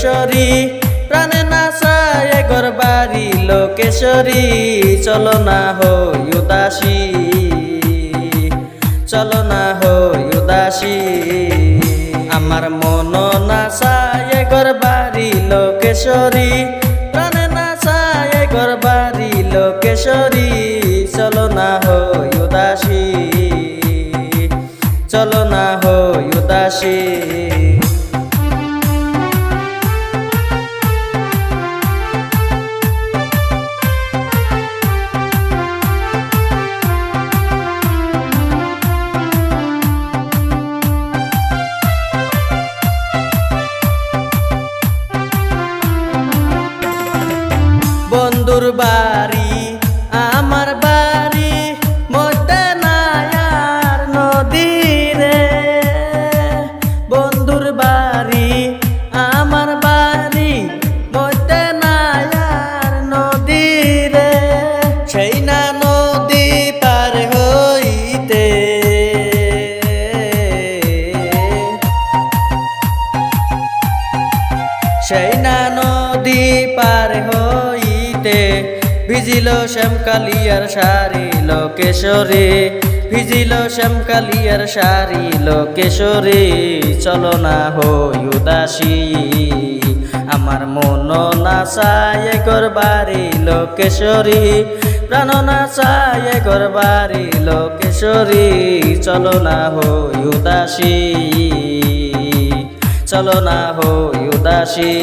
কেশরী প্রাণে নাচায় ঘর বাড়ি লোকেশ্বরী চলো না হই উদাসী চলো না হই উদাসী আমার মন নাচায় ঘর বাড়ি লোকেশ্বরী প্রাণে নাচায় ঘর বাড়ি লোকেশ্বরী চলো না হই উদাসী চলো না হই উদাসী বন্ধুর বাড়ি আমার বাড়ি মধ্যে নায়ার নদী রে বন্ধুর বাড়ি আমার বাড়ি মধ্যে নায়ার নদী রে সেই না নদী পার হইতে সেই না নদী পার হইতে ভিজিল শ্যামকালিয়ার শাড়ি লোকেশ্বরী ভিজিল শ্যামকালিয়ার শাড়ি লোকেশ্বরী চলো না হই উদাসী আমার মন নাচায় ঘর বাড়ি লোকেশ্বরী প্রাণ নাচায় ঘর বাড়ি লোকেশ্বরী চলো না হই উদাসী চলো না হই উদাসী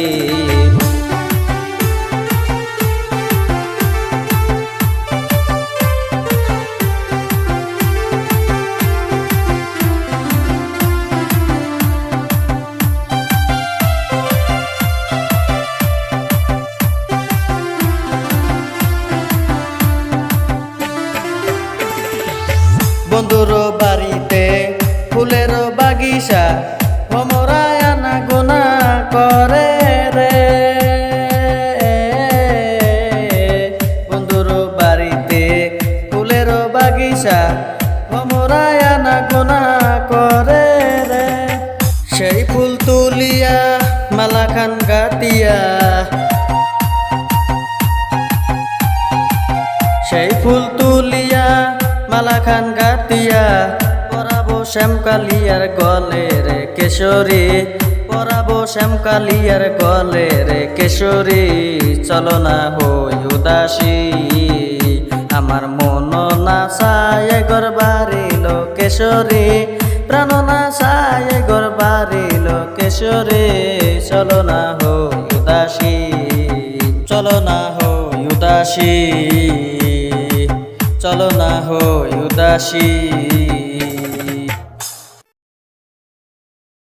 বন্ধুর বাড়িতে ফুলের বাগিচা ভমরা আনা গোনা করে রে বন্ধুর বাড়িতে ফুলের বাগিচা ভমরা আনা গোনা করে রে সেই ফুল তুলিয়া মালা খান গাতিয়া সেই ফুল তুলিয়া মালা খান গাতিয়া পরাবো শ্যামকালিয়ার গলে রে কেশরী পরাবো শ্যামকালিয়ার গলে রে কেশরী চলো না হই উদাসী আমার মন নাচায় ঘর বাড়ি লোকেশ্বরী প্রাণ নাচায় ঘর বাড়ি লোকেশ্বরী চলো না হই উদাসী চলো না হই উদাসী চলো না হই উদাসী।